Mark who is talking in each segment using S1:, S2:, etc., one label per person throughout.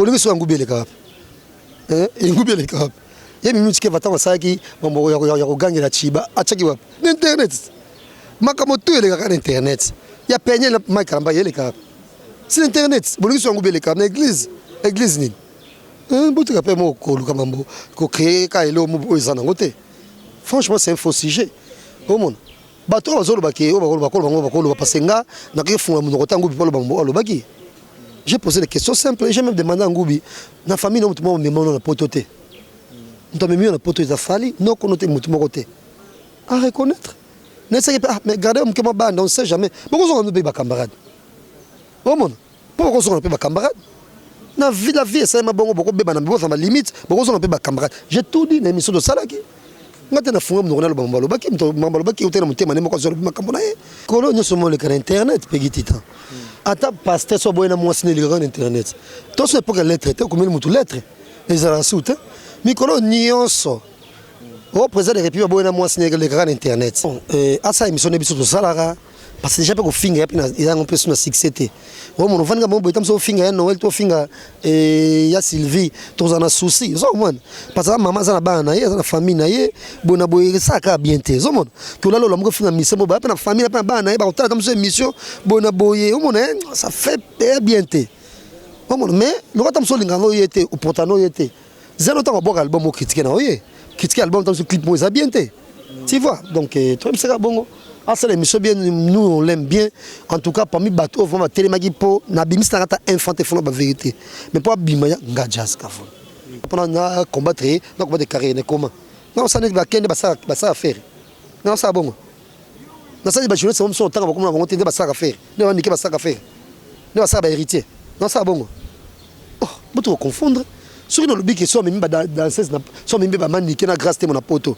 S1: bolingo so ngubi le cap ngubi le cap ye minute ke vatanga saki bombo ya kogangela chiba achaki wapi internet makamoto ele ka internet ya penye la makamba yele cap c'est internet bolingo so ngubi le cap na église ni bout ka pe mo ko luka mambo ko créer ka elo mo ezana ngote franchement c'est un faux sujet au monde bato bazolo baki bakolo basenga na ke funga munoko tango bipolo bambo alobaki. J'ai posé des questions simples et j'ai même demandé à Ngoubi, na famille non tout me na pototé. Nous avons mis na pototé za fali, non konoté mutumo côté. À reconnaître. Ne sais pas mais regardez on comment bande, on sait jamais. Pourquoi on ne peut pas camarade? Oh mon. Pourquoi on ne peut pas camarade? La vie c'est ma bongo beaucoup beba na bo ma limite, pourquoi on ne peut pas camarade? J'ai tout dit dans l'émission de Salaki. Ngate na funga munoko na bambalo baki mbalo baki utena mutema ne mo ko zo makambo na ye. Kolo nyo somo le kan internet pegitita. Ata pasteur so boyena mwasi ne lira internet to so epoka lettre te komeli mutu lettre ezala suite mikolo nyonso o président de république boyena mwasi ne lira internet asa émission ne biso to salara parce que déjà pe ko finga ya pina eza ngompe suna succès te o mono vanga mo boytam so finga ya Noël to finga ya Sylvie to zana souci zo mon parce que maman za na bana ye za na famille na ye bona boye saka bien te zo mon to lalo mo finga mission mo ba na famille na bana ye ba ko tala tam so émission bona boye o mon ça fait bien te o mon mais le tam so linga no yete o potano yete zelo tam bo album o critiquer na oye critiquer album tam so clip mo za bien te tu vois donc toi c'est bongo. Ah, c'est l'émission bien, nous on l'aime bien. En tout cas, parmi bateaux, on va télémagi pour n'abîmer ça infanté fond la vérité. Mais pas bimaya ngajaz kafon. Pendant na combattre, na combattre carrière ne comment. Non, ça n'est pas qu'un ça faire. Non, ça bon. Non, ça dit bah je ne sais pas si on t'a comme on va tenter ça faire. Ne va niquer ça faire. Ne va ça héritier. Non, ça bon. Oh, vous te confondre. Sur une lobby qui sont même dans ces sont même pas maniquer na grâce de mon apoto.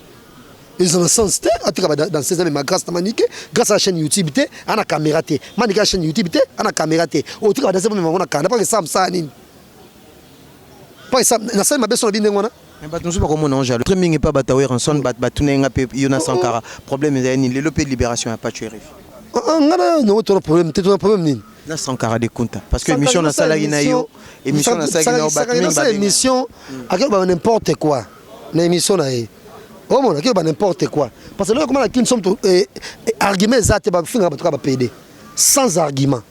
S1: Ils ont un sens dans ces années ma grâce maniqué grâce à la chaîne YouTube té à la caméra té maniqué la chaîne YouTube té à la caméra té au truc dans ces moments on a pas que ça ni pas ça na ça ma besoin bien ngona
S2: mais ba nous pas comme on ange le streaming est pas batawer en son bat tunenga pe Yona Sankara problème est ni le pe libération a pas tué
S1: ngana no to problème té to problème ni
S2: na Sankara de compta parce que émission na sala ina yo émission na sala ina ba
S1: émission à quel n'importe quoi na émission na oh mon qui va n'importe quoi parce que là comment la qui sommes arguments zate ba finga ba ba PD sans argument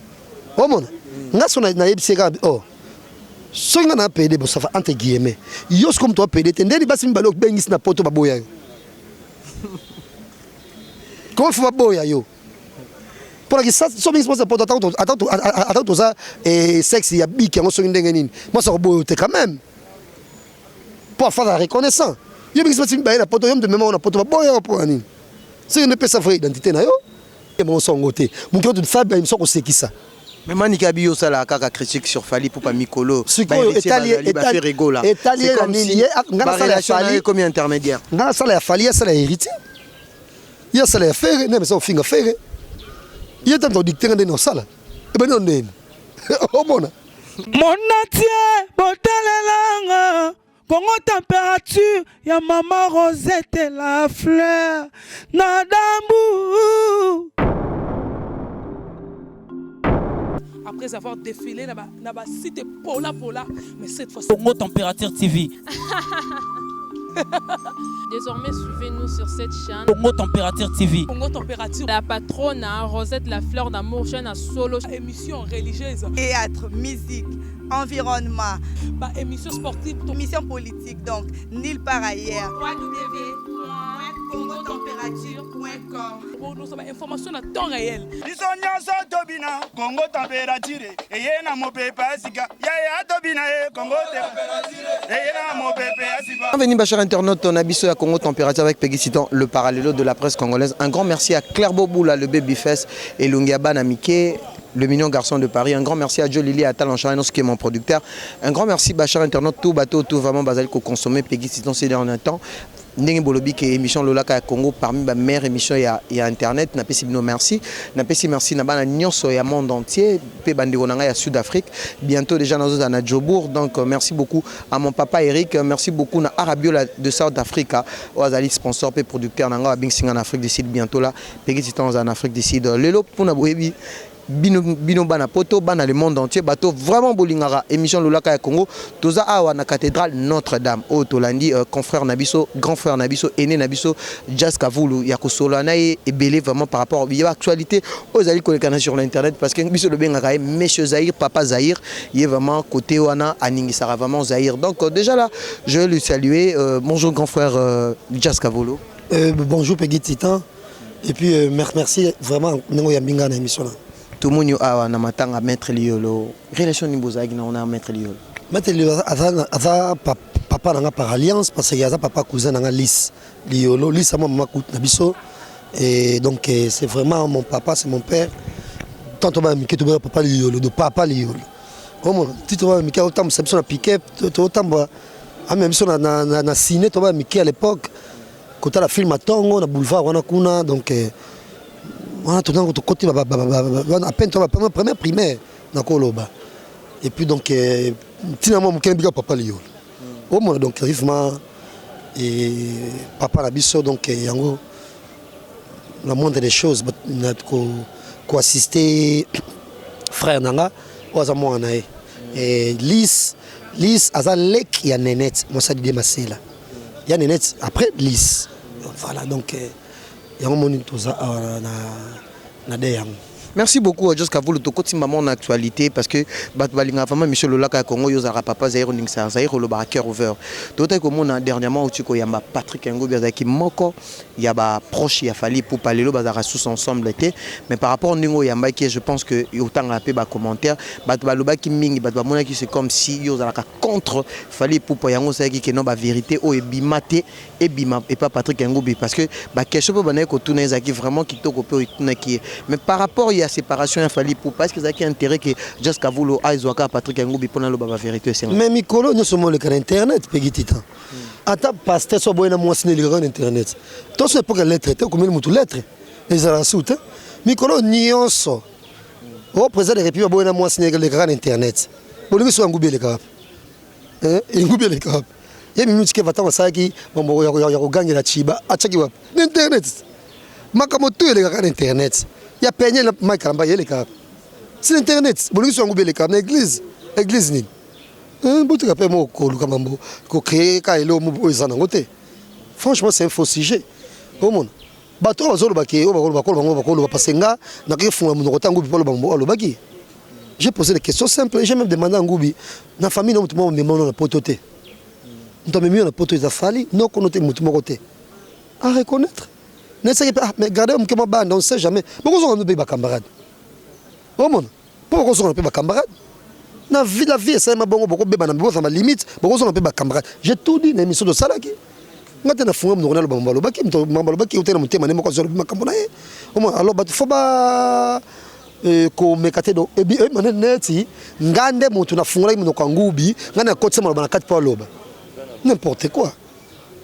S1: oh mon nga sona na yebiseka oh songa na PD bo ça va entre guillemets yos comme toi PD tendeli basi mbalo bengis na poto baboya comment faut baboya yo pour que ça so bengis pose poto attends ça et sexe ya biki ngo so ndenge nini moi ça boyo te quand même pour faire la reconnaissance. Il y a des gens qui ont poto, il y a des gens qui ont poto. Si on ne peut pas savoir l'identité, il y a son côté. Mon cœur de femme, il me semble que ça.
S2: Mais Manika Bio, ça la caca critique sur Fali pour pas Mikolo.
S1: C'est italien,
S2: combien intermédiaire.
S1: Non, ça la Fali, ça la hérité. Il y a ça la faire, mais ça au fin faire. Il y a tant de dicteurs dans ça là. Et ben non. Oh mon.
S3: Mon natie, botalelanga. Congo température, ya maman Rosette et la fleur, Nadambu. Après avoir défilé là-bas, c'était Pola, mais cette fois Congo Température TV.
S4: Désormais, suivez-nous sur cette chaîne.
S3: Congo Température TV.
S4: Congo Température. La patronne, Rosette, la fleur d'amour, chaîne à solo.
S5: Émission religieuse.
S6: Théâtre, musique, environnement.
S5: Émission sportive.
S6: Émission politique, donc, nulle part ailleurs.
S5: www.congotempérature.com. Pour nous avoir information à temps réel.
S7: Congo Température. Et na mo pepe asika. Ya tobina Congo Température. Et na mo pepe asika.
S2: Bienvenue, ma chère internaute, on a biso à Congo Température avec Peggy Citan, le parallélo de la presse congolaise. Un grand merci à Claire Boboula, le Babyface, et Lungiaba Namike, le mignon garçon de Paris. Un grand merci à Joe Lili et à Talon Charanos qui est mon producteur. Un grand merci, ma chère internaute, tout bateau, tout vraiment basal qu'on consomme Peggy Citan ces derniers temps. Ndenge bolobi ke émission Lolaka à Congo parmi ma meilleure émission il y a internet n'a pas si merci n'a pas si merci n'a pas nyonso ya monde entier pe bande konanga ya Sud-Afrique bientôt déjà dans na Jobourg donc merci beaucoup à mon papa Eric merci beaucoup na Arabiola de South Africa aux ali sponsor pe producteur nanga Bing Sing en Afrique du Sud bientôt là Peggy Citan en Afrique du Sud lelo pour na boyebi bino bana poto bana le monde entier bato vraiment bolingara émission Lolaka ya Congo toza awa na cathédrale Notre-Dame o tolandi confrère Nabiso grand frère Nabiso aîné Nabiso Jazz Kavulu ya kosolana et belé vraiment par rapport à l'actualité aux ali kolekana sur l'internet parce que biso le bengaka monsieur Zahir papa Zahir il est vraiment côté wana aningi sara vraiment Zahir donc déjà là je vais le saluer bonjour grand frère Jazz Kavulu
S1: bonjour Peggy Titan et puis merci vraiment nengo ya mbinga na émission là.
S2: Tout le monde a un matin à mettre liolo. Relation ni bozagi na on a mettre liolo.
S1: Mettre liolo ava papa nanga par alliance parce que yaza papa cousin nanga Lis liolo Lis ama mama na biso et donc c'est vraiment mon papa c'est mon père. Tant on va miké to papa liolo de papa liolo. Comment tu te vas miké autant c'est sur la piqué autant ba a même sur na ciné to va miké à l'époque quand la film à Tongo na boulevard wana kuna donc on a tout dans notre côté à peine la première primaire dans Koloba et puis donc finalement mon biga papa liyo au moins donc vivement et papa la biso donc yango la moindre des choses ko assister frère nanga oza mwana et Lis azalek ya Nenet moi ça dit masela ya Nenet après Lis voilà donc
S2: merci beaucoup Jazz Kavulu to kotimba mon actualité parce que batbalinga vraiment monsieur Lolaka ya Congo yozara papa Zahir Ningsar Zahir le cœur ouvert tout comme on a dernièrement uti ko yamba Patrick Ngobi azaki moko ya ba proche ya fali pour parler lo bazara sous ensemble été mais par rapport ningo yamba qui je pense que autant la pe ba commentaire batbaloba ki mingi batbamona qui c'est comme si yozara contre fali pour yango ça qui non ba vérité o ebimate ebima et pas Patrick Ngobi parce que ba question po bana ko tuna ezaki vraiment kitoko pe tuna qui mais par rapport à séparation il fallait pour parce que ça qui intérêt que Jazz Kavulu Aizoaka Patrick Ngobi pour la vérité c'est
S1: mais Mikolo nous sommes le canal internet Peggy Titan ata pasteur so boyna mo signer le canal internet to so pour lettre traiter comme mutu lettre les arasute Mikolo nyonso au président de la République boyna mo signer le canal internet bolingi so Ngobi le cap Ngobi le cap ya minuti ke vatanga saki bombo ya kogangela chiba achaki wapi internet makamoto le canal internet il y a peigné le makaramba les cap c'est internet bolingisi wangu bele cap na église ni bout ka pe mo ko lukamambo ko créer ka elo mo ezana ngote franchement c'est un faux sujet au monde bato bazolo baki o bakolo bapasenga na ke funga mo ngotango bipolo bambo alobaki j'ai posé des questions simples j'ai même demandé à Ngobi na famille no mutumo memona na potote nto memio na poto ezafali no konote mutumo kote à reconnaître. Mais regardez, on ne sait jamais. Pourquoi on ne peut pas camarade? Pourquoi on ne peut pas camarade? La vie, c'est ma bonne, beaucoup de limite. Pourquoi on ne peut pas camarade? J'ai tout dit dans l'émission de Salaki. Alors, il faut pas ko mekate do ebi maneti ngande mutu na fungula munoko ngubi ngana kotse maloba na kati pa loba n'importe quoi.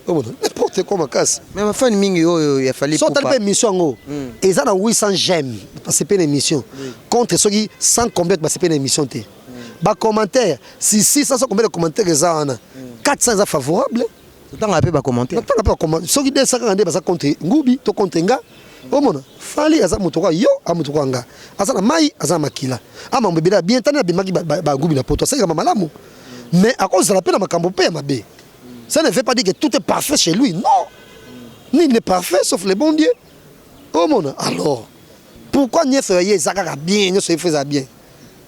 S1: N'importe quoi ma casse.
S2: Mais ma fan mingi il a fallu
S1: pour pas émission et ça dans 800 j'aime parce que c'est une émission contre ceux qui sans combien parce que c'est une émission té ba commentaire si 600 combien de commentaires ça on a 400 favorables
S2: tant après ba commentaire
S1: tant pas commentaire ceux qui 250 ba ça contre ngubi to contre nga o mona fali aza mutoka yo amutoka nga aza na mai aza makila ama mbebela bien tana bimaki ba ngubi na poto ça kama malamu mais à cause de la peine makambo pe mabe. Ça ne veut pas dire que tout est parfait chez lui, non. Nul n'est parfait sauf le bon Dieu. Oh mon, alors, pourquoi n'y fait ça bien, n'y fait ça bien?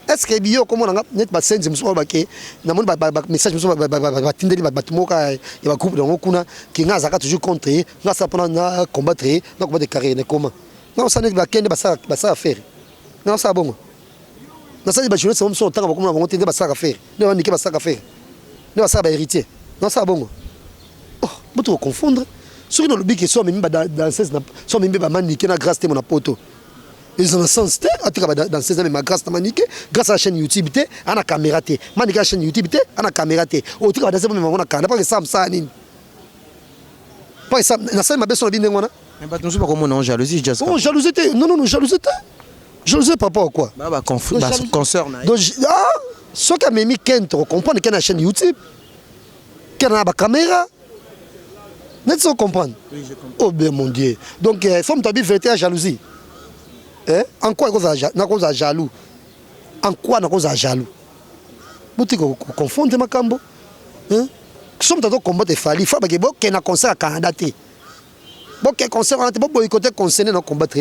S1: Est-ce que bio comme on a net pas sense me soit baké, na mon message me soit tindeli batumoka et ba coupe dans kuna qui nga zaka toujours contre, nga ça pendant na combattre, na combattre carré ne comment. Non ça n'est pas kende ba ça faire. Non ça bon. Non ça ba journée ça me sont temps comme on va tendre ba ça faire. Ne va niquer ba ça faire. Ne va ça ba héritier. Non ça bon. Oh, vous te confondre. Sur le lobby qui sont même dans 16 sont même pas maniqué na grâce de mon poto. Ils ont un sens à dans 16 ans ma grâce na maniqué grâce à la chaîne YouTube té ana caméra té. Maniqué la chaîne YouTube té ana caméra té. Au truc dans 16 même on a pas que ça ça ni. Pas ça na ça ma besoin bien ngona.
S2: Mais pas nous pas comme on jalousie just.
S1: Oh jalousie té. Non jalousie té. Jalousie papa ou quoi?
S2: Bah concerne.
S1: Donc ce qui m'a mis Kent comprendre que la chaîne YouTube qu'il y a une caméra. N'est-ce pas comprendre? Oui, je comprends. Oh bien mon Dieu. Donc, il faut me dire vérité à jalousie. En quoi on est jaloux? En quoi on est jaloux? Vous confondez ma cambo. Si on a combattre Fali, il faut que vous ayez un concert à Canada. Bon, quel concert on a boycotté concert dans combattre.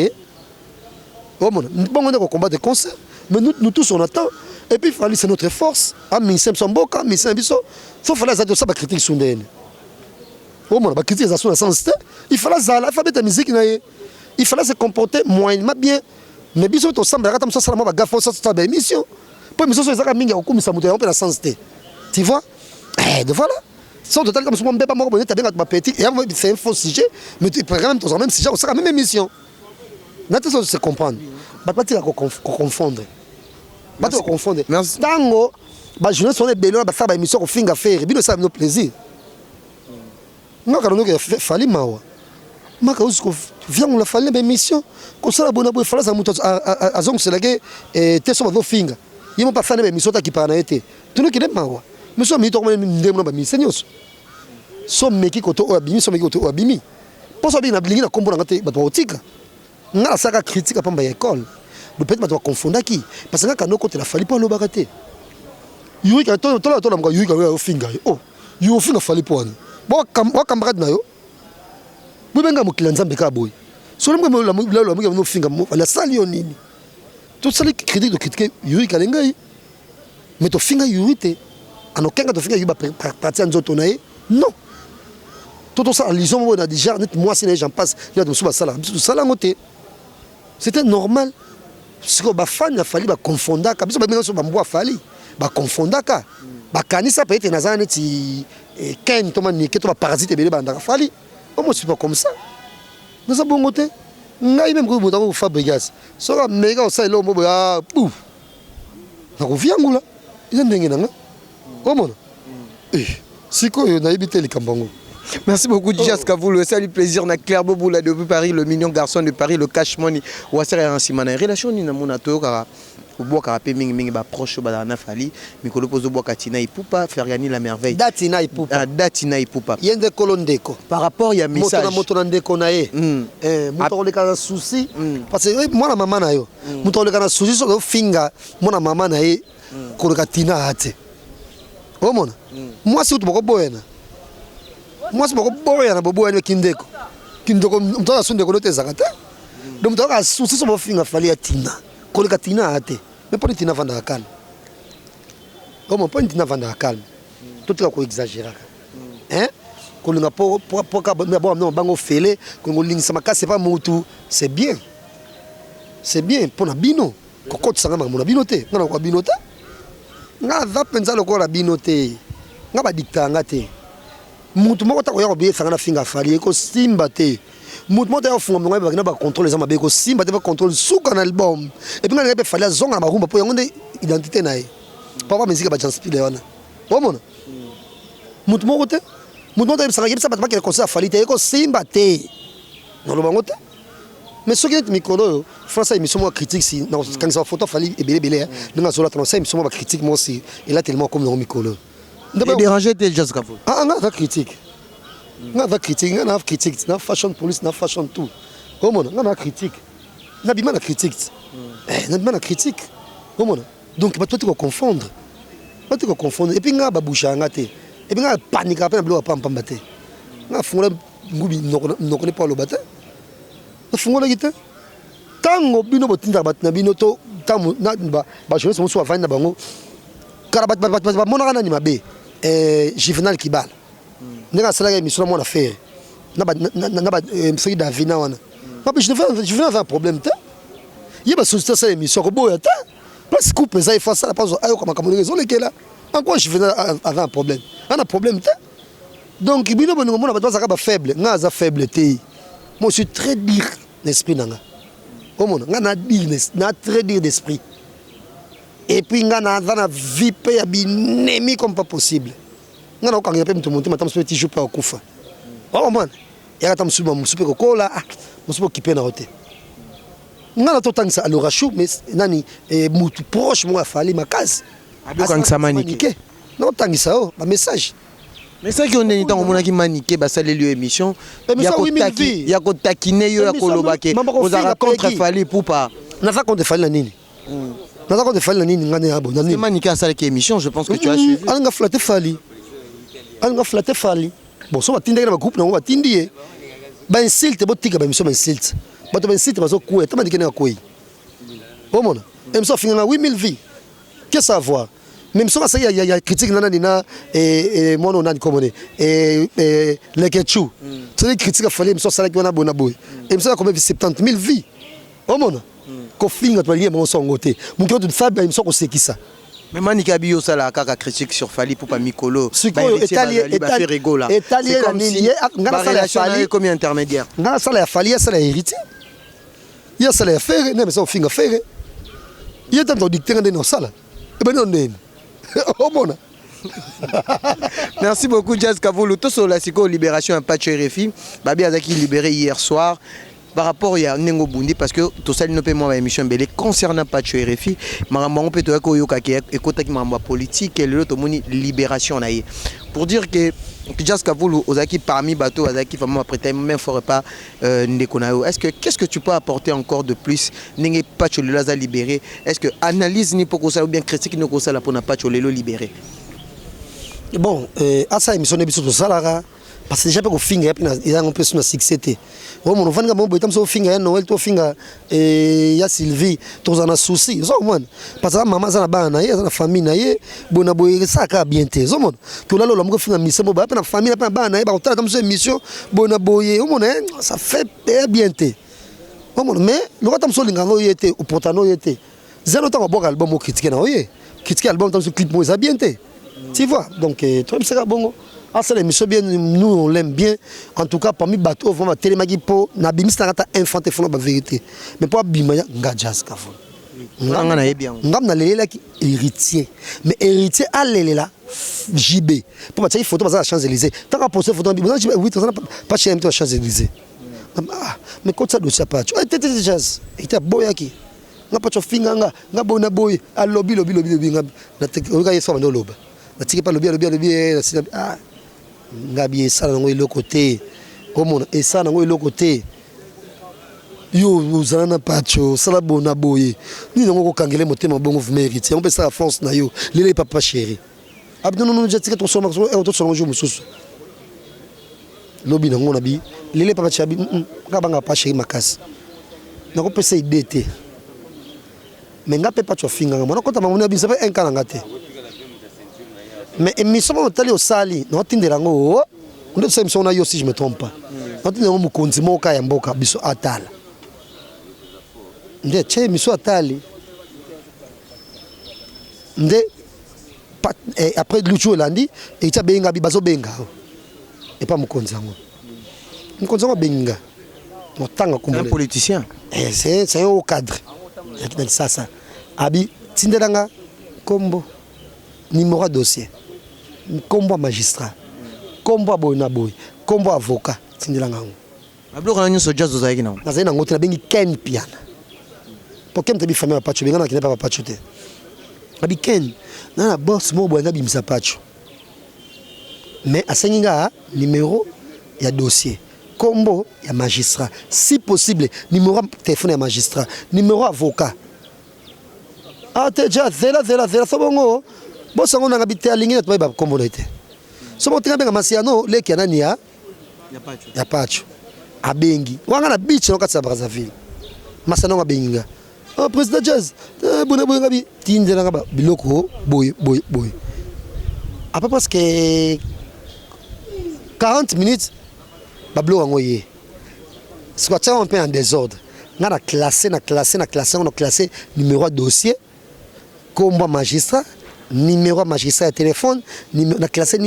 S1: Bon, on a combattre des concerts. Mais nous tous on attend. Et puis Fali c'est notre force. Ah, mais c'est son beau camp, mais c'est un biseau. Faut faire ça de ça, critique sur nous. Bon, on va critiquer ça sur la sens. Il fallait ça, l'alphabet de musique. Il fallait se comporter moyennement bien. Mais biso to samba rata mso sala mo ba gafo ça ça émission. Pour émission ça ka mingi ko misa muto on peut la sens. Tu vois? De voilà. Sans total comme moi pas moi bonnet bien petit et c'est un faux sujet mais tu prends même ton même sujet on sera même émission. N'attends ça se comprendre. Pas tu la confondre. Pas tu confondre. Tango ba jeunesse on est bello ba faire émission ko finga faire bino ça nos plaisir. Non car nous que fali mawa. Maka usko viens on la fallait émission comme ça la bonne boy fallait ça muto a zong c'est là que te so ba finga. Ils m'ont pas fait émission ta qui parle été. Tu nous qui dem mawa. Monsieur mi to ndemo ba mi senyos. So meki koto o abimi so meki koto o abimi. Poso bi na blingi na kombo na ngate ba to otika. Nga saka critique pa mba école. Le peut-être ba to confondre qui parce que quand côté la fallait pas lo bakate. Yui ka to la mga yui ka o finga. Oh, yui finga fallait pas. Bo camarade na yo. Bu benga mo kilanza mbeka boy. So le mo la mo finga mo la sali nini. Tout ça les critiques de critiquer yui ka lengai. Mais to finga yui te. Alors quand tu fais partir en zone non tout ça allusion on a déjà moi si les gens passent il y a de sous ça c'était normal ce que ba fan a fallu ba confondre ka biso ba mengo so ba mboa fali ba confondre ka ba kanisa peut être nazana ti ken to mani ke to ba parasite bele ba ndaka fali moi c'est pas comme ça nous avons monté ngai même ko botango Fabregas so ka mega o sa lo mo ba pouf na ko viangula il ndenge nanga. Comment?
S2: Merci beaucoup, Djas Kavoul. Salut, plaisir. On a Claire Boboula depuis Paris, le mignon garçon de Paris, le cash money. Ou à serrer un simana. Relation ni na monato car au bois carapé ming ba proche ba na fali. Mikolo pozo bois katina ipupa faire gagner la merveille.
S1: Datina ipupa.
S2: Datina ipupa.
S1: Yende kolondeko.
S2: Par rapport il y a message.
S1: Moto na ndeko na ye. Moto le kana souci parce que moi la maman na yo. Moto le kana souci so finga moi la maman na ye ko le katina ate. Oh mon, moi c'est tout beaucoup boyana. Moi c'est beaucoup boyana, boyana kindeko. Kindeko, on doit assumer que l'autre est zakata. Donc on doit assumer que son finga fallait tina. Koleka tina ate. Mais pas tina vanda calme. Oh mon, pas tina vanda calme. Tout est quoi exagéré. Hein? Quand on a pour d'abord non bango fele, quand on ligne sama c'est pas mutu, c'est bien. C'est bien pour na bino. Kokot sanga mon binoté. Non quoi binoté? Nga va penza lokola binote nga ba diktanga te mutu moko ta ko ya ko be sanga na finga fali ko simba te mutu moko ta funga ngo ba ba contrôler za mabe ko simba te ba contrôle suka na album et puis nga be fali zonga ba rumba po yango nde identité na ye papa musique ba janspile wana omona mutu moko te mutu moko ta sanga yebisa ba ke concert fali te ko simba te no lo bango te. Mais ce qui est micro, France a émission moi critique si quand ça photo fallait et belé nous on a lancé émission moi critique moi aussi et là tellement comme dans micro là.
S2: Déranger tes Djas Kavoul.
S1: Ah on a critique. On a critique, on a critique, on a fashion police, on a fashion tout. Comment on a critique. On a bien la critique. On a bien la critique. Comment donc pas toi tu vas confondre. Pas tu vas confondre et puis on a baboucha ngate. Et puis on a panique après blow pam pam baté. On a fond là ngubi non connaît pas le baté. Fungo la gita tango bino botinda batna bino to tamu na ba jeunesse mo so avanda bango karabat ba mona kana ni mabe Juvenal Kibala nega sala ga mission mo na faire na ba mfiki Davina wana ba je vais avoir un problème ta yeba société ça émission ko boya ta parce que coupe ça il faut ça la pas ayo comme comme raison lekela encore Juvenal avait un problème on a problème ta donc bino boningo mo na ba za ka ba faible nga za faible te. Moi, je suis très dur d'esprit. Comment na très dur d'esprit. Et puis, on a une vie ennemi comme pas possible. On a un peu monter, maintenant, je suis pas au Koufa. Oh, man. Il y a un super cola, je suis occupé dans la route. On a tout le temps à l'orachou, mais nani proche, moi, il fallait ma case.
S2: Quand ça maniqué.
S1: Non, tant que ça, un message.
S2: Mais ça qui on est dans mon qui maniqué bah ça les lieux émission il y a ko taquiner yo ya ko lobake vous avez contre fallait pour pas
S1: naza compte fali na nini naza compte fali na nini ngane abo na nini
S2: Manika ça qui émission je pense que tu as suivi
S1: alanga flatter fali bon so batindaki na ba groupe nango batindi ye ba insulte botika ba émission ba insulte bato ba insulte bazo kuya tamandiki na koyi omona émission finga na 8000 vies qu'est-ce ça voir même si il y a critique nana dina et moi on a commandé et les ketchou c'est des critiques à fallait même ça là qui on a bona boy et même ça comme 70 000 vies au monde ko finga to lié mon son côté mon cœur de fab même ça ko c'est qui ça
S2: mais Manika bio ça la kaka critique sur Fali pour pas Mikolo
S1: italien la nini ngana ça la Fali
S2: comme intermédiaire
S1: ngana ça la Fali ça la hérité il y a ça la faire même ça finga faire il y a tant de dictateur dans ça là et ben non oh mon.
S2: Merci beaucoup Jazz Kavoulou. Tout sur la libération un patch RFI. Babi Azaki libéré hier soir. Par rapport à Nengo Bundi parce que tout ça ne peut pas émission belé concernant patch RFI. Marambo peut to ko yoka ke ekotaki mamba politique et l'autre moni libération naïe. Pour dire que Jazz Kavoulou Ozaki parmi bateau Azaki vraiment après même ferait pas Ndekonayo. Est-ce que qu'est-ce que tu peux apporter encore de plus Nenge patch le laza libéré. Est-ce que analyse ni pour ça ou bien critique ni pour ça la pour na patch le libéré.
S1: Bon, à ça émission nebiso to salara parce que déjà pas ko finga il a un peu sur succès. Oh mon vanga mon boy tam so finga Noël to finga ya Sylvie to za na souci. So mon parce que maman za na bana ye za na famille na ye bona boy saka bien te. So mon to la lo mo finga mission mo ba na famille na bana ye ba ko tam so émission bona boy. Oh mon ça fait bien te. Oh mon mais le tam so linga no yete au portano yete. Zéro temps bo album mo critiquer na oye. Critiquer album tam so clip mo za bien te. Tu vois, donc, toi, c'est bon. Ah, c'est l'émission bien, nous, on l'aime bien. En tout cas, parmi les bateaux, on va télémagi pour Nabimis, c'est un infanté, la vérité. Mais pour Bimaya, Gadjas, Kafon. On a bien. On a héritier. Mais héritier, allez là, JB. Pour mettre une photo, à la Champs-Élysées. Tant qu'à poster une photo, oui, pas chez M, à Champs-Élysées. Mais quand ça doit se passer, tu étais jazz. Il était boyaki. Nga pas chofinga nga bona boy a lobby nga na nga yeso ba loba na tiki pa lobby ah nga bi ça na ngoi côté comme et ça na ngoi côté yo uzana na pacho sala bona boy ni ngo ko kangele motema bongo vous mérite on peut ça la force na yo lele papa chéri abdo non jetika to soma ko to soma jo mususu lobby na ngo na bi lele papa chéri nga banga pa chéri makasi na ko pesa idée mais nga pe pas chofinga ngamo ko tama mona bisa pe enkana ngate mais émission on tali au sali no tindera ngo on dit émission na yo si je me trompe pas on tindera mo konzi mo ka ya mboka biso atala nde che émission atali nde après Lucho Landi et ta benga bi bazo benga et pas mo konzi ngo benga no tanga kumba
S2: un politicien
S1: c'est un haut cadre ça abi tindelanga kombo numéro dossier kombo magistrat kombo boy kombo avocat tindelanga ngo
S2: ablo na nyoso jazz ozaki na
S1: nazali na ngoti na bengi Ken piana pour Ken tabi famille pacho benga na kine papa pacho te abi Ken na boss mo boy ngabi misa pacho mais asenginga numéro ya dossier kombo ya magistrat si possible numéro téléphone ya magistrat numéro avocat ah déjà zela sobongo bosango na ngabite alingi to ba kombo naite sobo tinga benga masiano leki anani ya pacho abengi wanga na beach no katsa Brazzaville masano ngabenga oh président jazz bona boy ngabi tindela ngaba biloko boy après parce que 40 minutes bablo ngoye soit ça un peu en désordre on a classé numéro de dossier combat magistrat numéro magistrat de téléphone on a classé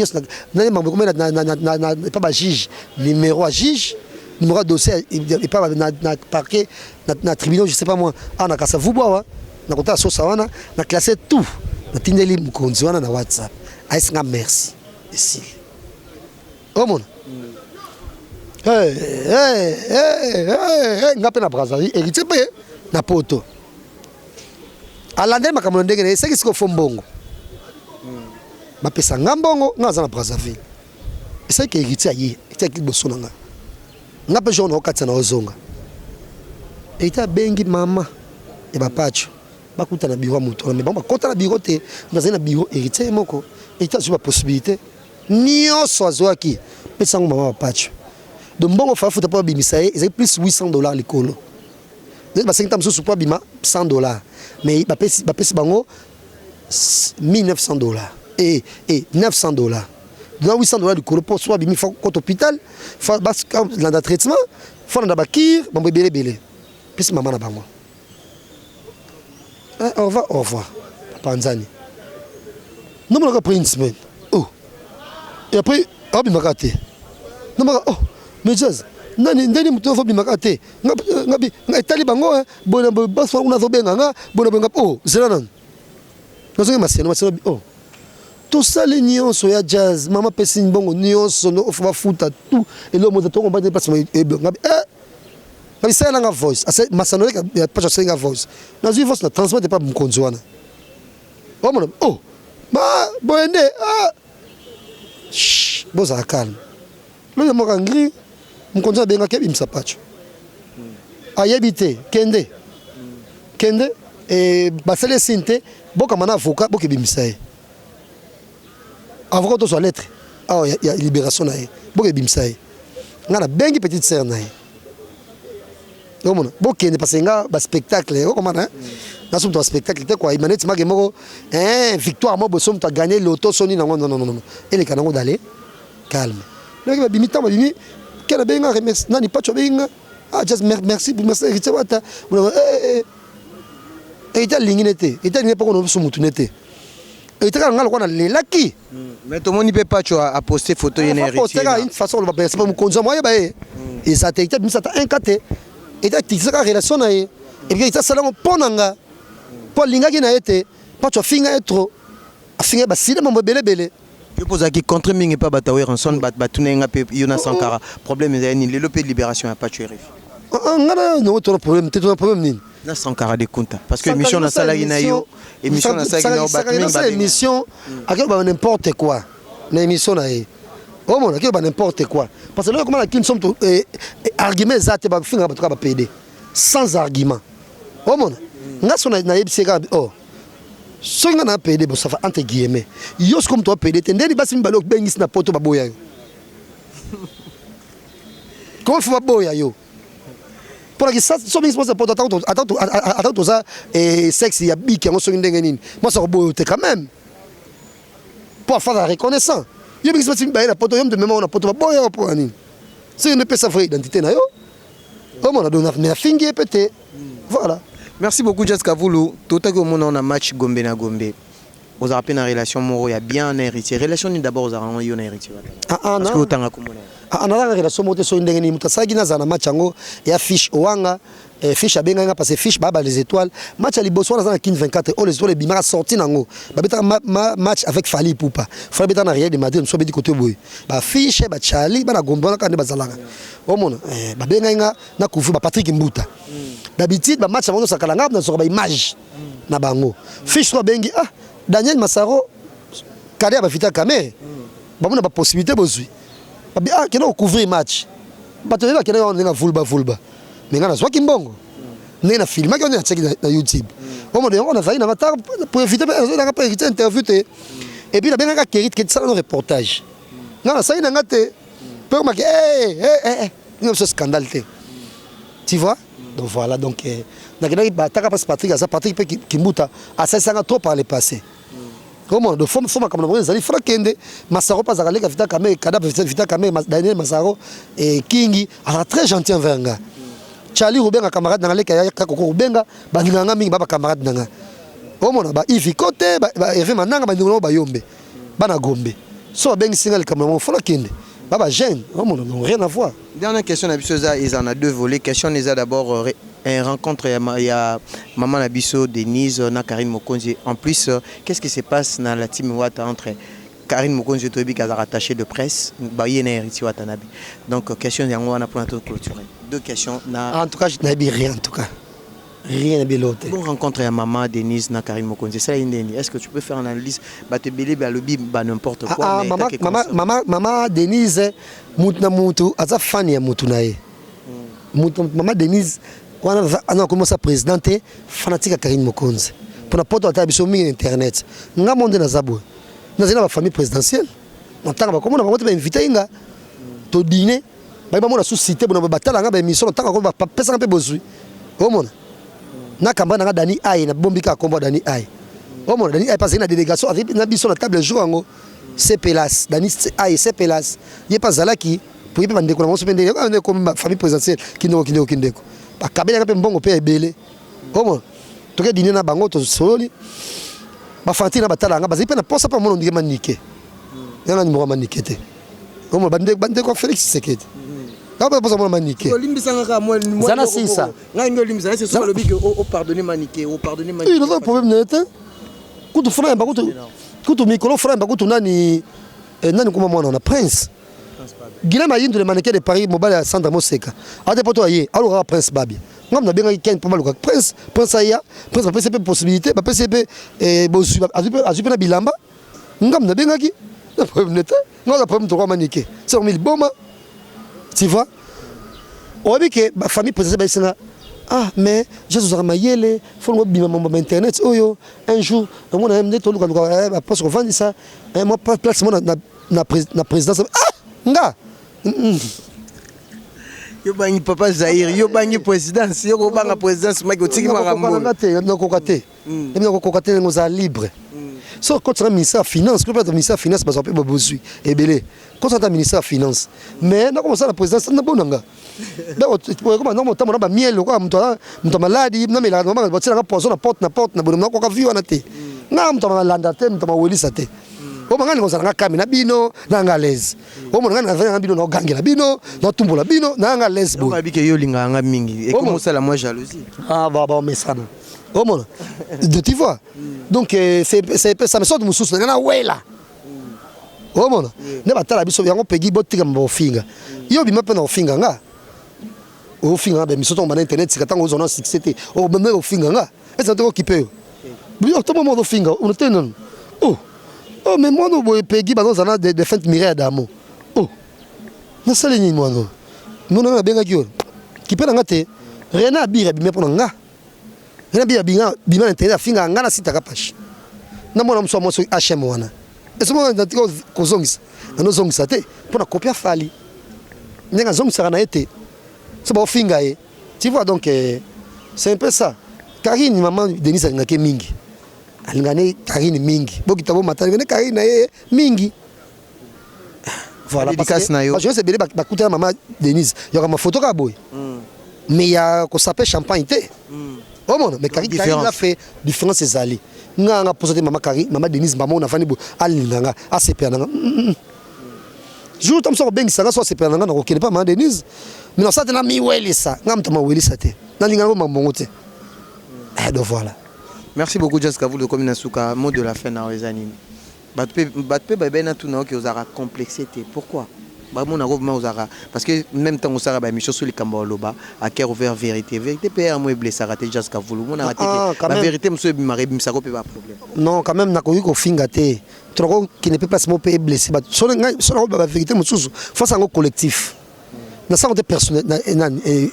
S1: pas juge numéro à juge numéro de dossier et pas na parquet na tribunal je sais pas moi on a kasa vuba na kota so sawana na classé tout na tindeli mkonzi wana na WhatsApp aisinga merci ici oh mon nga pe na Brazzaville héritier pe na poto alande makambo ndenge ne seki siko fombongo bapesa nga mbongo nga za na Brazzaville eseki héritier aye etaki boso na nga pe jono okatsa na ozonga eta bengi mama et bapacho bakuta na bureau moto mais bon bakota na bureau te dans un bureau héritier moko et tu as la possibilité nyonso azwaki pesa ngo mama bapacho donc bon fa futa pa bimisa ils plus $800 likolo donc ba 5 temps sous pas bima $100 mais ba pesi bango $1,900 et $900 dans $800 likolo pour soit bimi fa compte hôpital fa bas dans traitement fa na bakir ba belé pesi mama na bango. Au revoir, Panzani. Non, mais on a pris une semaine. Oh. Et après, on a raté. Non, mais oh, mais jazz. Non, non, non, non, non, non, raté. Non, talibango, bon, bon, on a fait bien, bon, oh, c'est là, non. Non, c'est ma scène, oh. Tout ça, les nions, so ya jazz. Maman pèse bon, nions, on va foutre tout. Et l'homme, on va dépasser. Mais c'est la voice. Ma sonnerie n'a pas de la voice. Dans une voix, ne transmet pas mon conjoint. Oh, mon oh, bah, bon, ah, chut, bon, ça calme. Là, il y a mon gris, mon conjoint bien qu'il me sapache. Aïe, habité, Kende, et Basile Sinte, bon, comme un avocat, bon, qui bimsaye. Avocat, tu as lettre. Ah, il y a libération, bon, qui bimsaye. On a la bengue petite sœur, bon kende parce que nga ba spectacle comment hein na somme ton spectacle te quoi imaneti mage moko victoire mo bosom tu as gagné l'auto soni non et les kanango d'aller calme là ba bimi tamba bimi kena benga remercie nani pas tu benga ah just merci héritier wata héritier linginete héritier n'est pas qu'on so mutunete héritier nga lokona lelaki
S2: mais tout le monde peut pas tu a poster photo yene héritier
S1: une façon on va c'est pas mon conjoint moi ba et ça t'es héritier ça t'a incaté et tu sais la relation na et puis ça ça là ponanga pour linga qui na été pas tu finga trop finga ba sile mo belé
S2: je pose qui contre mingi pas batawer en son bat tunenga pe yona sankara problème est ni le pays libération a pas tué
S1: ngana no autre problème tu as problème ni
S2: na sankara de compta parce que émission na sala ina yo émission na sala ina ba
S1: mingi émission à n'importe quoi na émission na oh mon qui n'importe quoi parce que là comment la qui sommes argument zate ba finga ba ba PD sans argument oh mon nga sona na yebiseka oh songa na PD bo ça va entre guillemets yo comme toi PD tendeli basi mbalo bengis na poto baboya yo comment faut baboya yo pour que ça so bengis poto attends ça et sexe ya biki ngo songa ndenge nini moi ça boyo te quand même pour faire la reconnaissance. Il y a des gens qui ont la poto, de même on a poto boya pour ani. C'est une sa vraie identité na yo. Comme on a donné na fingi pété. Voilà.
S2: Merci beaucoup Jessica Voulou. Tout à coup on a match Gombe na Gombe. Aux rappels na relation moro il y a bien un héritier. Relation ni d'abord aux arrangements yon héritier. Parce que autant comme
S1: on a la relation moto so ndenge ni mutasagi na zana match yango ya fish owanga fish abenga parce que fish baba les étoiles match à liboso na 24 oh les étoiles bimara sorti nango ba beta match avec Fali Poupa Fali beta na Real de Madrid so beti côté boy ba fish ba Charlie ba na Gombe na kande bazalanga o mona ba benga na kufu ba Patrick Mbuta d'habitude ba match avant sakalanga na so ba image na bango fish so bengi ah Daniel Massaro kade ba fita kamé ba mona ba possibilité bozui ah qui n'a couvrir match bato là qui n'a vulba mais ngana soit kimbongo n'est na film qui on a checké na YouTube au moment on a fait na matar pour éviter na pas éviter interview et puis la benga kérit qui ça dans reportage ngana ça ina ngate pour ma il ce scandale tu vois donc voilà donc na kena ba taka pas Patrick Kimbuta a ça trop par le passé. Comment de forme comme on a dit Frakende Massaro pas à vita kamé kada vita kamé Daniel Massaro et Kingi a très gentil envers nga Charlie Rubenga camarade dans les kaya Koko Rubenga banganga mingi baba camarade nanga o mona ba Ivi côté ba Hervé Mananga ba ndingo ba Yombe bana Gombe so bengi singal comme Frakende baba jeune o mona rien à voir.
S2: Dernière question na bisoza ils en a deux volets question les a d'abord une rencontre il y a maman Nabiso Denise na Karine Mokonzi en plus qu'est-ce qui se passe dans la team Wata entre Karine Mokonzi Tobi qui a rattaché de presse ba yena héritier Watanabe donc question yango wana pour clôturer deux questions na
S1: en tout cas je n'ai rien en tout cas rien de l'autre
S2: bon rencontre ya maman Denise na Karine Mokonzi ça indeni est-ce que tu peux faire une analyse ba te belé ba lobby ba n'importe quoi
S1: maman Denise mutu na mutu aza fan ya mutu na ye maman Denise on a commencé à présidenter fanatique à Karine Mokonzi. Pour la porte à biso mingi internet. Nga monde na zabo. Na zina ba famille présidentielle. On tanga ba comment on va inviter nga. To dîner. Ba ba mona société bona ba batala nga ba émission on tanga ko ba pesa nga pe bozui. O mona. Na kamba na Dani Ay na bombika kombo Dani Ay. O mona Dani Ay parce na délégation avec na biso na table jour ngo. C'est Pélas, Dani Ay c'est Pélas. Il pas zalaki pour y pas ndeko na mo sepende comme famille présidentielle kindeko. Ba kabela pe mbongo pe ebele. O mona. Toke dîner na bango to sololi ba fanti na batala nga bazipe na posa pa mono ndike manike yana ni mo manike te omo bande ko Félix Sekedi na ba posa mono manike
S2: olimbisanga ka mo
S1: zana sisa
S2: nga ngi olimbisanga c'est sur le big au pardonner maniqué
S1: il y a un problème net kutu frère ba kutu mikolo frère ba kutu nani kuma mwana na prince Guillaume Ayindu le mannequin de Paris mobile à Sandra Moseka a des poteaux ailleurs alors prince babi ngam na benga ken pas mal prince aya prince ba PCP possibilité ba PCP bosu azupe na bilamba ngam na benga ki na problème net ngam na problème to manike c'est on mille boma tu vois on dit que ba famille présidentielle ba ah mais Jesus Ramayele faut ngo bima mon internet oyo un jour on a amené to luka ba parce qu'on vend ça moi pas place na présidence ah nga
S2: yo bangi papa Zahir yo bangi présidence yo banga présidence maki otiki makambo
S1: na kokate na kokate ngoza libre so quand tu as ministère finance que peut ministère finance parce que peut besoin et belé quand tu as ministère finance mais na comme ça la présidence na bonanga donc comment non monta ba miel ko mto maladi na mela na ba tsela ka poso na porte na bonanga ko ka viwa na te na mto malanda te mto mawelisa te o mangani ngozanga kamina bino na ngalaise o mangani ngavanga bino na gangela bino na tumbola bino na ngalaise bo
S2: babi ke yo linganga mingi et comment ça la moi jalousie
S1: ah bah mais ça non o mona de tu vois donc c'est ça me sort de mususu na wela o mona ne batala biso yango pegi botika mbo finga yo bima pe na finga nga o finga be misoto na internet sikatanga ozona succès o bembe o finga nga eza to occupé yo to mo do finga on te non oh mais moi no boy pegi ba dans des fentes mirées d'amour oh na sale ni moi no na benga kio ki pe na te rena bira bime pona nga rena bira bima internet finga nga na sita kapashi na mona mso moso HM wana eso mo na tiko kozongisa na no zongisa te pona kopia fali ndenga zongisa na ete c'est ba finga e tu vois donc c'est un peu ça Karine maman Denise ngake mingi alingane Karine mingi bokita bo matali Karine na mingi voilà parce que je sais bien ba kuta maman Denise il y aura ma photo ka boy mais il y a ko s'appelle champagne té oh mon mais Karine a fait différence ezali nga posé maman Karine maman Denise maman on a fani bo alinganga a CP nanga jour tam so bengi sanga so CP nanga na ko pas maman Denise mais non ça na mi welisa ngam tama welisa té na linganga bo mbongo té donc voilà.
S2: Merci beaucoup Jessica vous de commune Souka mot de la fin na Rezanini. Batpe babena tout na que vous avez complexité. Pourquoi? Ba mon arrobement vous avez parce que même temps vous avez ba émission sur les Kamba Loba à cœur ouvert vérité PR moi blessé raté Jessica vous mon a raté la vérité monsieur Bimare Bimsako pas problème.
S1: Non quand même na ko ko finga té trop qui ne peut pas se mo blessé ba so la vérité monsieur face à un collectif. Na santé personnel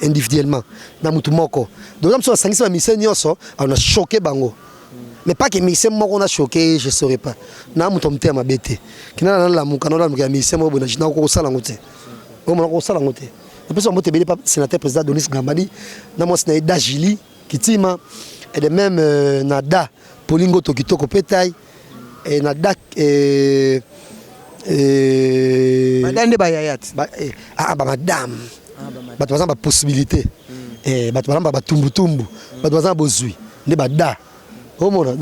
S1: individuellement na mutu moko donc même so sangisa mission nyoso on a choqué bango mais pas que mission moko on a choqué je saurais pas na mutu mté ma bête kina na la mukano la muka mission moko na jina ko sala ngote o mo ko sala ngote et puis on moté belé pas sénateur président Donis Gambadi na mo sna Dajili Kitima et de même nada Polingo Tokitoko Petail et nada
S2: madame bayayat
S1: madame bato bazamba possibilité bato bazamba tumbu bato bazamba bozui nde bada omona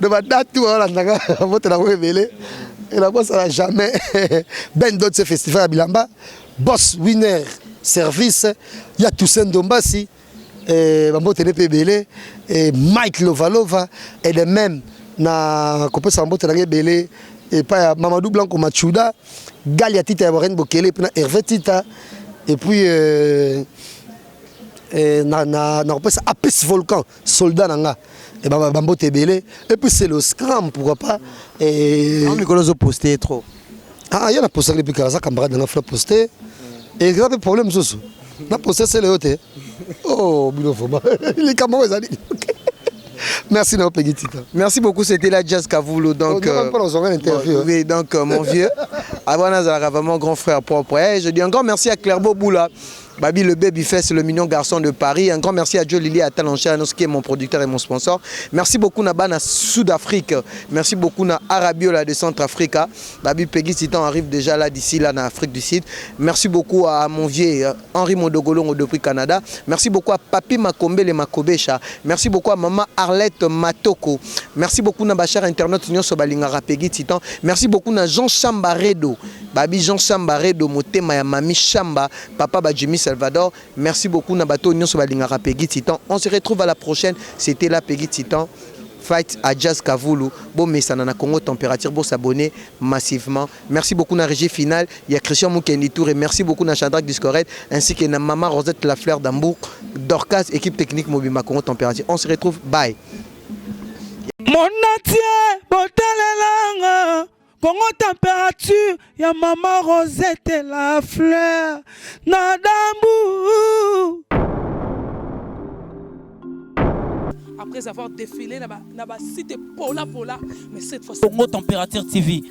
S1: de bada tout wala ndanga vote na webele et la boss n'a jamais ben d'autres ce festival à Bilamba boss winner service ya Toussaint Dombasi bambote ne pebele et Mike Lovalova et de même na kopesa mbote na ngebele et pas Mamadou Blanco Machuda Galia Tita Warren Bokele puis Hervé Tita et puis na kopesa Apis Volcan soldat nanga et bambote belé et puis c'est le scram pourquoi pas et
S2: on Nicolas posté trop
S1: il y a la posté depuis ça camarade na flop posté Et il y a des problèmes sous. Na procès le hôtel. Oh, Binofoma. Il est comment ça dit? Merci Nao Peggy Titan.
S2: Merci beaucoup, c'était la Jazz Kavulu. Donc, oui, donc mon vieux, avant Nazara, vraiment grand frère propre. Je dis un grand merci à Clairbeau Boula. Babi le Babyface, le mignon garçon de Paris. Un grand merci à Joe Lili à Talanchanos qui est mon producteur et mon sponsor. Merci beaucoup Nabana Sud-Afrique. Merci beaucoup na Arabiola de Centrafrique. Babi Peggy Titan arrive déjà là d'ici là en Afrique du Sud. Merci beaucoup à mon vieux Henri Modogolongo depuis Canada. Merci beaucoup à Papi Makombe le Makobesha. Merci beaucoup à maman Arlette Matoko. Merci beaucoup na Bachar Internet Union Sobalingara Peggy Titan. Merci beaucoup na Jean Chambaredo. Babi Jean Chambaredo motema ya mami Chamba papa Bajimi Salvador. Merci beaucoup Nabato Union Sobalingara Peggy Titan. On se retrouve à la prochaine. C'était la Peggy Titan. Fight à Jazz Kavulu. Bon messana na Congo Température. Bon s'abonner massivement. Merci beaucoup na régie finale. Il y a Christian Moukendi Tour et merci beaucoup na Chandrak Discorette ainsi que na Maman Rosette La Fleur d'Ambour. Dorcas équipe technique Mobima Congo Température. On se retrouve. Bye.
S3: Mon natie, botalelanga. Congo Température, ya Maman Rosette La Fleur d'Ambour. Après avoir défilé là-bas, cité Pola, mais cette fois Congo Température TV.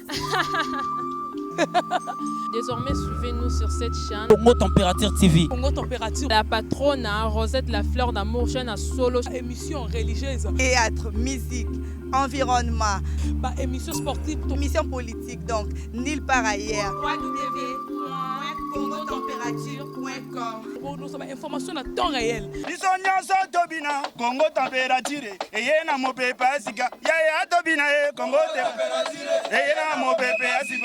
S4: Désormais, suivez-nous sur cette chaîne.
S3: Congo Température TV.
S4: Congo Température. La patronne Rosette La Fleur d'Amour, chaîne à solo.
S3: Émission religieuse.
S6: Théâtre, musique, environnement.
S3: Émission sportive.
S6: Émission politique, donc nulle part ailleurs. www.congotempérature.com.
S3: Pour nous avons information à temps réel.
S7: biso nyonso tobina Congo Température eye na mopepe asika yaya tobina Congo Température eye na mopepe asika